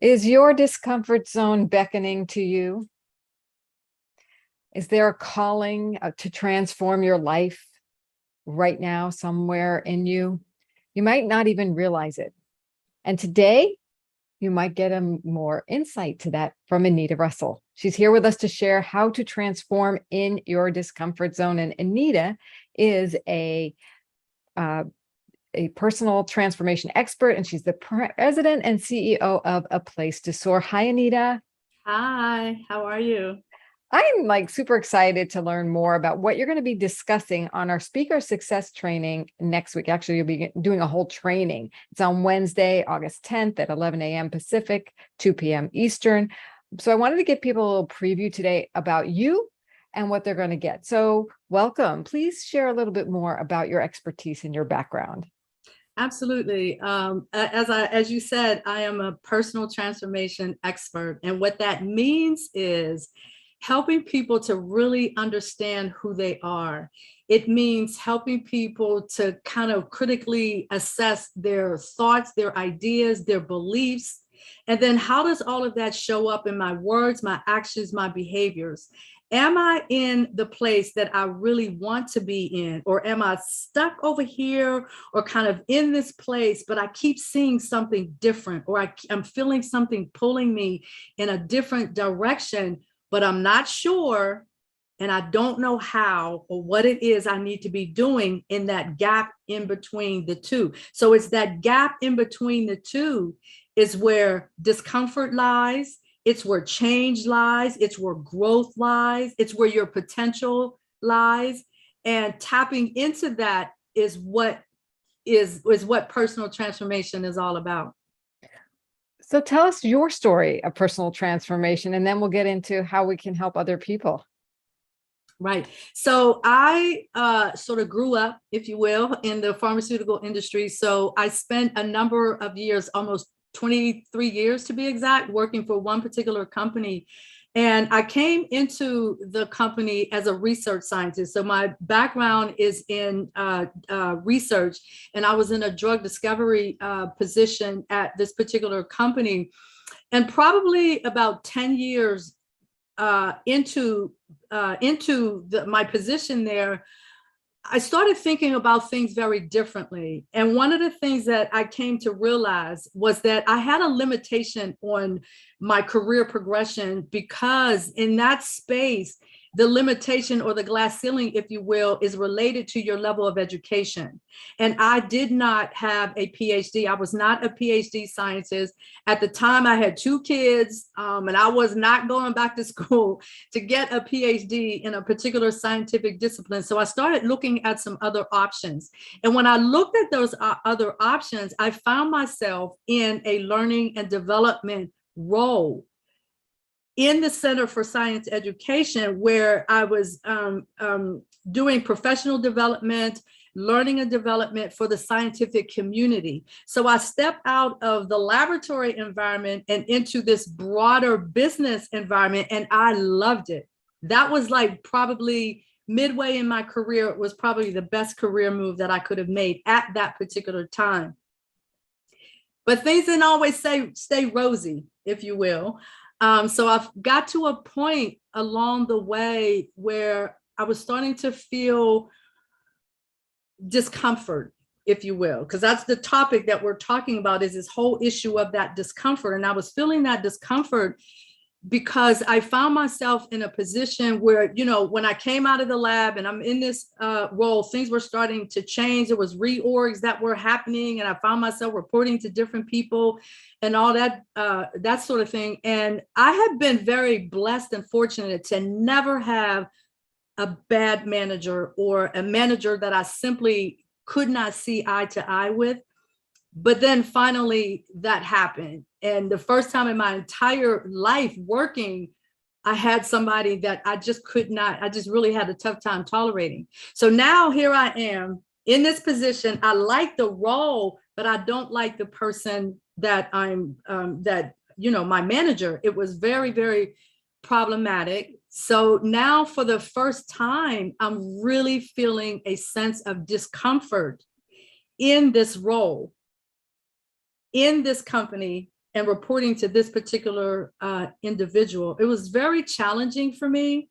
Is your discomfort zone beckoning to you? Is there a calling to transform your life right now somewhere in you? You might not even realize it. And today, you might get a more insight to that from Anita Russell. She's here with us to share how to transform in your discomfort zone. And Anita is a personal transformation expert, and she's the president and CEO of A Place to Soar. Hi, Anita. Hi, how are you? I'm like super excited to learn more about what you're going to be discussing on our speaker success training next week. Actually, you'll be doing a whole training. It's on Wednesday, August 10th at 11 a.m. Pacific, 2 p.m. Eastern. So I wanted to give people a little preview today about you and what they're going to get. So welcome. Please share a little bit more about your expertise and your background. Absolutely. As you said, I am a personal transformation expert, and what that means is helping people to really understand who they are. It means helping people to kind of critically assess their thoughts, their ideas, their beliefs, and then how does all of that show up in my words, my actions, my behaviors? Am I in the place that I really want to be in, or am I stuck over here or kind of in this place, but I keep seeing something different, or I'm feeling something pulling me in a different direction, but I'm not sure and I don't know how or what it is I need to be doing in that gap in between the two. So it's that gap in between the two is where discomfort lies. It's where change lies. It's where growth lies. It's where your potential lies. And tapping into that is what personal transformation is all about. So tell us your story of personal transformation, and then we'll get into how we can help other people. Right. So I sort of grew up, if you will, in the pharmaceutical industry. So I spent a number of years, almost 23 years to be exact, working for one particular company. And I came into the company as a research scientist. So my background is in research, and I was in a drug discovery position at this particular company. And probably about 10 years into my position there, I started thinking about things very differently. And one of the things that I came to realize was that I had a limitation on my career progression, because in that space, the limitation, or the glass ceiling, if you will, is related to your level of education. And I did not have a PhD. I was not a PhD scientist. At the time, I had two kids, and I was not going back to school to get a PhD in a particular scientific discipline. So I started looking at some other options. And when I looked at those other options, I found myself in a learning and development role in the Center for Science Education, where I was doing professional development, learning and development for the scientific community. So I stepped out of the laboratory environment and into this broader business environment, and I loved it. That was like probably midway in my career. It was probably the best career move that I could have made at that particular time. But things didn't always stay rosy, if you will. So I've got to a point along the way where I was starting to feel discomfort, if you will, because that's the topic that we're talking about, is this whole issue of that discomfort. And I was feeling that discomfort because I found myself in a position where, when I came out of the lab and I'm in this role, things were starting to change. There was reorgs that were happening, and I found myself reporting to different people and all that, that sort of thing. And I have been very blessed and fortunate to never have a bad manager, or a manager that I simply could not see eye to eye with. But then finally that happened. And the first time in my entire life working, I had somebody that I just really had a tough time tolerating. So now here I am in this position. I like the role, but I don't like the person that my manager. It was very, very problematic. So now for the first time, I'm really feeling a sense of discomfort in this role, in this company, and reporting to this particular individual. It was very challenging for me.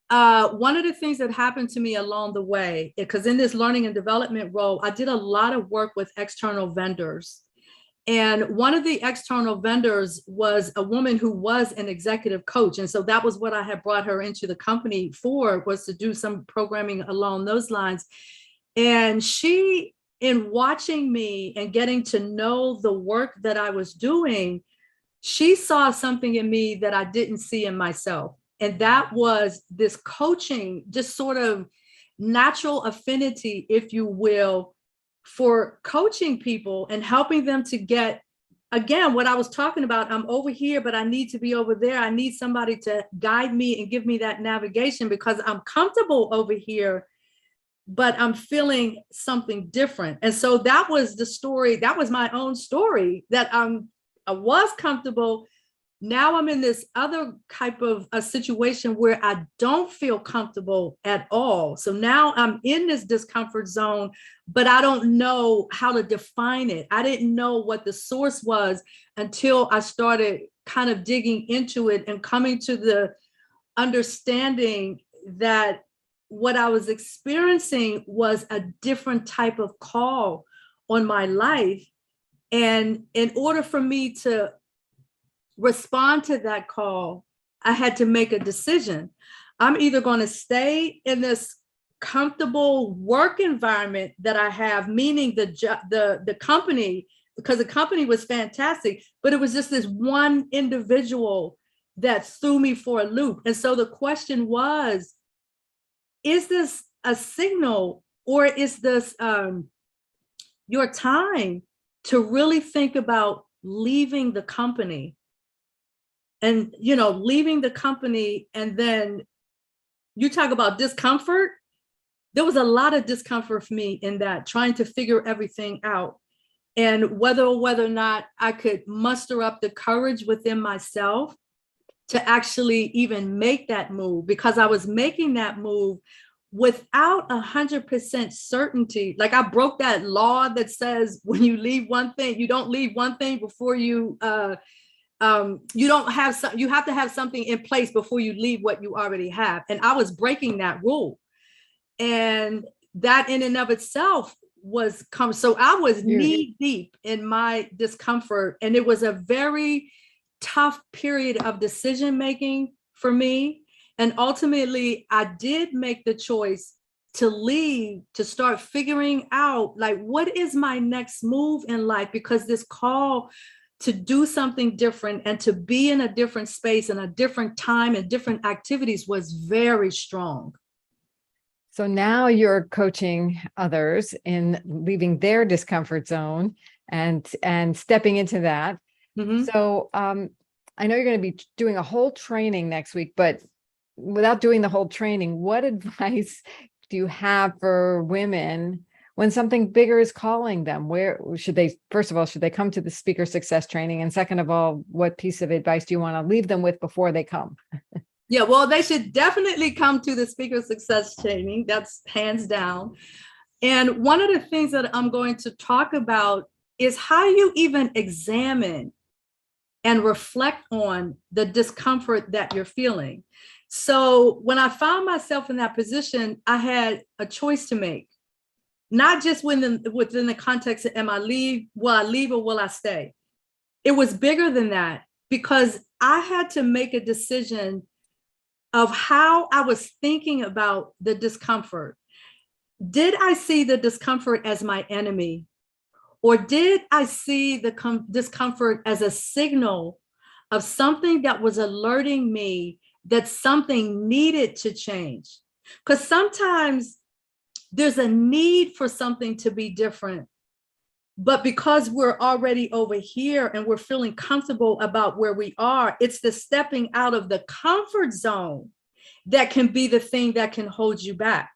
One of the things that happened to me along the way, because in this learning and development role, I did a lot of work with external vendors. And one of the external vendors was a woman who was an executive coach. And so that was what I had brought her into the company for, was to do some programming along those lines. And she, in watching me and getting to know the work that I was doing, she saw something in me that I didn't see in myself. And that was this coaching, just sort of natural affinity, if you will, for coaching people and helping them to get, again, what I was talking about. I'm over here, but I need to be over there. I need somebody to guide me and give me that navigation, because I'm comfortable over here, but I'm feeling something different. And so that was the story. That was my own story, that I was comfortable. Now I'm in this other type of a situation where I don't feel comfortable at all. So now I'm in this discomfort zone, but I don't know how to define it. I didn't know what the source was until I started kind of digging into it and coming to the understanding that what I was experiencing was a different type of call on my life. And in order for me to respond to that call, I had to make a decision. I'm either going to stay in this comfortable work environment that I have, meaning the company, because the company was fantastic, but it was just this one individual that threw me for a loop. And so the question was, is this a signal, or is this your time to really think about leaving the company? And, leaving the company. And then you talk about discomfort. There was a lot of discomfort for me in that, trying to figure everything out, and whether or not I could muster up the courage within myself to actually even make that move, because I was making that move without 100% certainty. Like, I broke that law that says when you leave one thing, you don't leave one thing before you you have to have something in place before you leave what you already have. And I was breaking that rule. And that in and of itself so I was knee deep in my discomfort. And it was a very tough period of decision making for me. And ultimately, I did make the choice to leave, to start figuring out, like, what is my next move in life? Because this call to do something different and to be in a different space and a different time and different activities was very strong. So now you're coaching others in leaving their discomfort zone and stepping into that. Mm-hmm. So I know you're going to be doing a whole training next week, but without doing the whole training, what advice do you have for women when something bigger is calling them? Where should they, first of all, should they come to the speaker success training? And second of all, what piece of advice do you want to leave them with before they come? Yeah, well, they should definitely come to the speaker success training. That's hands down. And one of the things that I'm going to talk about is how you even examine and reflect on the discomfort that you're feeling. So when I found myself in that position, I had a choice to make. Not just within the context of will I leave or will I stay? It was bigger than that, because I had to make a decision of how I was thinking about the discomfort. Did I see the discomfort as my enemy? Or did I see the discomfort as a signal of something that was alerting me that something needed to change? Because sometimes there's a need for something to be different. But because we're already over here and we're feeling comfortable about where we are, it's the stepping out of the comfort zone that can be the thing that can hold you back.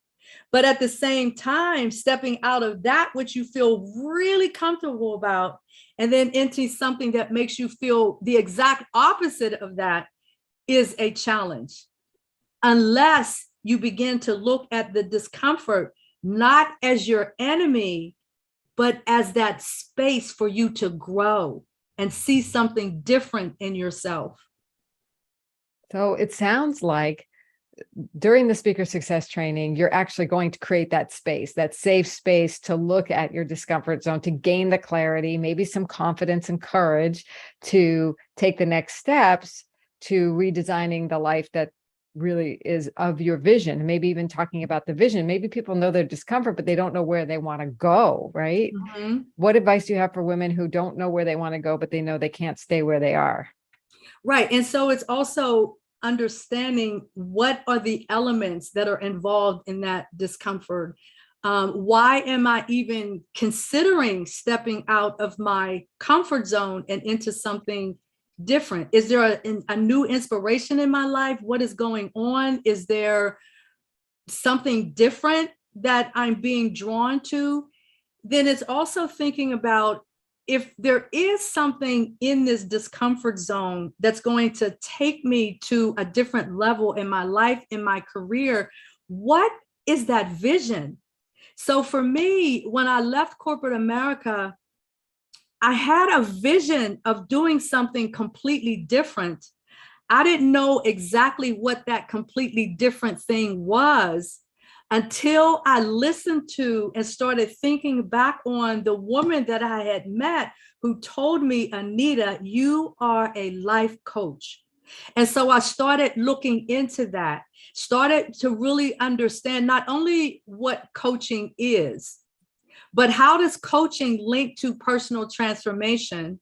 But at the same time, stepping out of that which you feel really comfortable about and then into something that makes you feel the exact opposite of that is a challenge. Unless you begin to look at the discomfort not as your enemy, but as that space for you to grow and see something different in yourself. So it sounds like during the speaker success training, you're actually going to create that space, that safe space to look at your discomfort zone, to gain the clarity, maybe some confidence and courage to take the next steps to redesigning the life that really is of your vision. Maybe even talking about the vision. Maybe people know their discomfort, but they don't know where they want to go, right? Mm-hmm. What advice do you have for women who don't know where they want to go, but they know they can't stay where they are? Right. And so it's also understanding what are the elements that are involved in that discomfort. Why am I even considering stepping out of my comfort zone and into something different? Is there a new inspiration in my life? What is going on? Is there something different that I'm being drawn to? Then it's also thinking about, if there is something in this discomfort zone that's going to take me to a different level in my life, in my career, what is that vision? So for me, when I left corporate America, I had a vision of doing something completely different. I didn't know exactly what that completely different thing was until I listened to and started thinking back on the woman that I had met who told me, Anita, you are a life coach. And so I started looking into that, started to really understand not only what coaching is, but how does coaching link to personal transformation?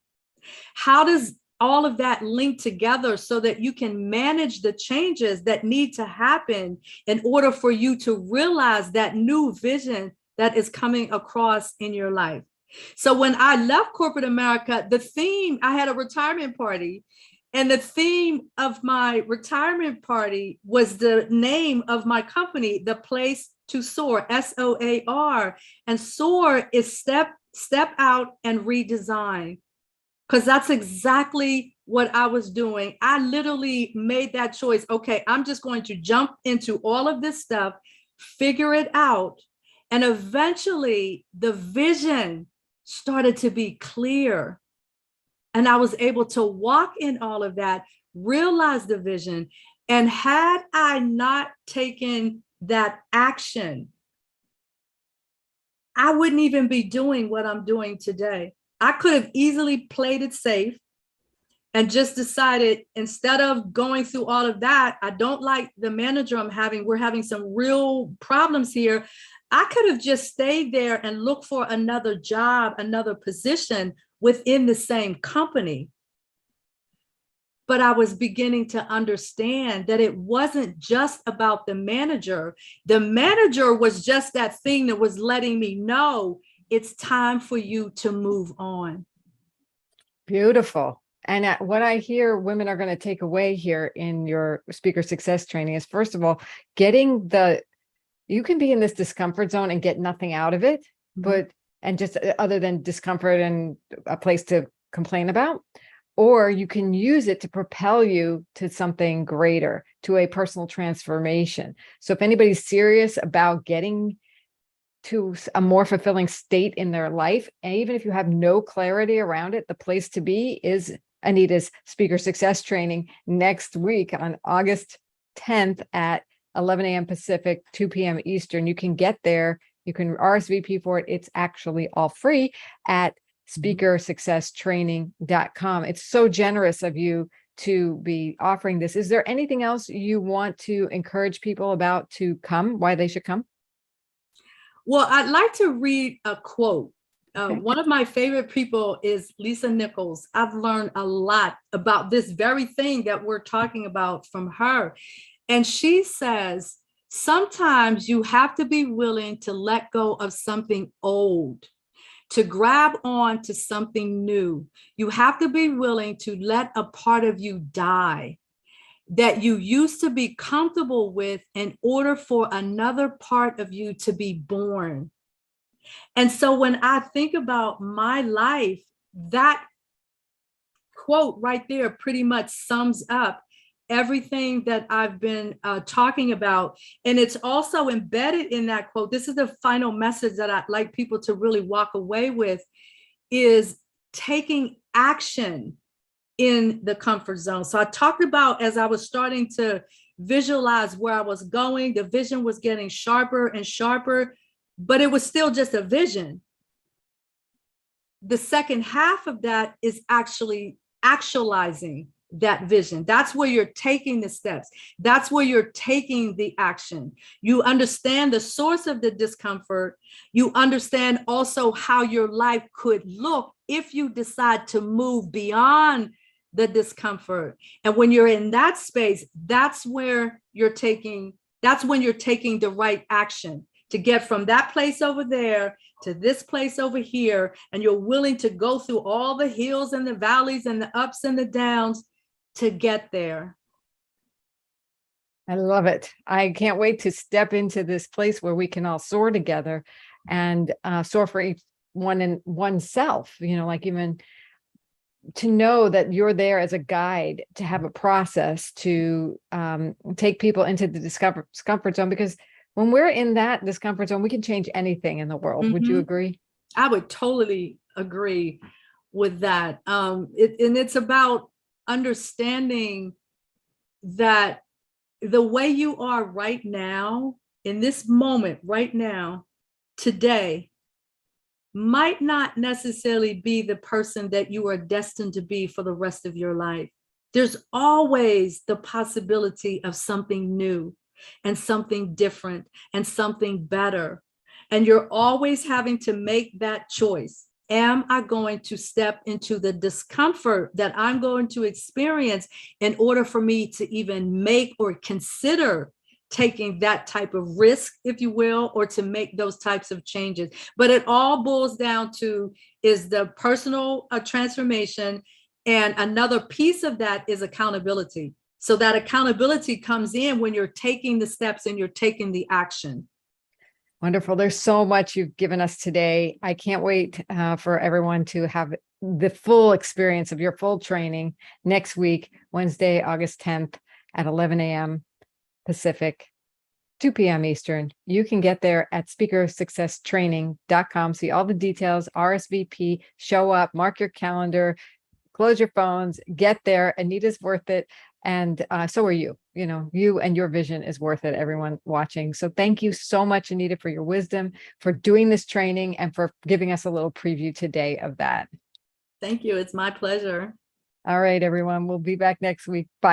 How does all of that link together so that you can manage the changes that need to happen in order for you to realize that new vision that is coming across in your life? So when I left corporate America, the theme, I had a retirement party, and the theme of my retirement party was the name of my company, The Place to Soar, SOAR. And soar is step out and redesign. Because that's exactly what I was doing. I literally made that choice. Okay, I'm just going to jump into all of this stuff, figure it out. And eventually the vision started to be clear. And I was able to walk in all of that, realize the vision. And had I not taken that action, I wouldn't even be doing what I'm doing today. I could have easily played it safe and just decided, instead of going through all of that, I don't like the manager I'm having, we're having some real problems here. I could have just stayed there and looked for another job, another position within the same company. But I was beginning to understand that it wasn't just about the manager. The manager was just that thing that was letting me know it's time for you to move on. Beautiful. And what I hear women are going to take away here in your speaker success training is, first of all, you can be in this discomfort zone and get nothing out of it, and just other than discomfort and a place to complain about, or you can use it to propel you to something greater, to a personal transformation. So if anybody's serious about getting to a more fulfilling state in their life, and even if you have no clarity around it, the place to be is Anita's speaker success training next week on August 10th at 11 a.m. Pacific, 2 p.m. Eastern. You can get there. You can RSVP for it. It's actually all free at speakersuccesstraining.com. It's so generous of you to be offering this. Is there anything else you want to encourage people about to come, why they should come? Well, I'd like to read a quote. One of my favorite people is Lisa Nichols. I've learned a lot about this very thing that we're talking about from her. And she says, sometimes you have to be willing to let go of something old, to grab on to something new. You have to be willing to let a part of you die that you used to be comfortable with in order for another part of you to be born. And so when I think about my life, that quote right there pretty much sums up everything that I've been talking about. And it's also embedded in that quote. This is the final message that I'd like people to really walk away with, is taking action in the comfort zone. So I talked about, as I was starting to visualize where I was going, the vision was getting sharper and sharper, but it was still just a vision. The second half of that is actually actualizing that vision. That's where you're taking the steps. That's where you're taking the action. You understand the source of the discomfort. You understand also how your life could look if you decide to move beyond the discomfort. And when you're in that space, that's when you're taking the right action to get from that place over there to this place over here. And you're willing to go through all the hills and the valleys and the ups and the downs to get there. I love it. I can't wait to step into this place where we can all soar together and soar for each one in oneself, like even to know that you're there as a guide, to have a process to take people into the discomfort zone, because when we're in that discomfort zone, we can change anything in the world. Would you agree? I would totally agree with that. And it's about understanding that the way you are right now, in this moment, right now, today, might not necessarily be the person that you are destined to be for the rest of your life. There's always the possibility of something new and something different and something better. And you're always having to make that choice. Am I going to step into the discomfort that I'm going to experience in order for me to even make or consider taking that type of risk, if you will, or to make those types of changes? But it all boils down to is the personal transformation. And another piece of that is accountability. So that accountability comes in when you're taking the steps and you're taking the action. Wonderful. There's so much you've given us today. I can't wait for everyone to have the full experience of your full training next week, Wednesday, August 10th at 11 a.m. Pacific, 2 p.m. Eastern. You can get there at speakersuccesstraining.com. See all the details, RSVP, show up, mark your calendar, close your phones, get there. Anita's worth it. And so are you. You and your vision is worth it, everyone watching. So thank you so much, Anita, for your wisdom, for doing this training, and for giving us a little preview today of that. Thank you. It's my pleasure. All right, everyone. We'll be back next week. Bye.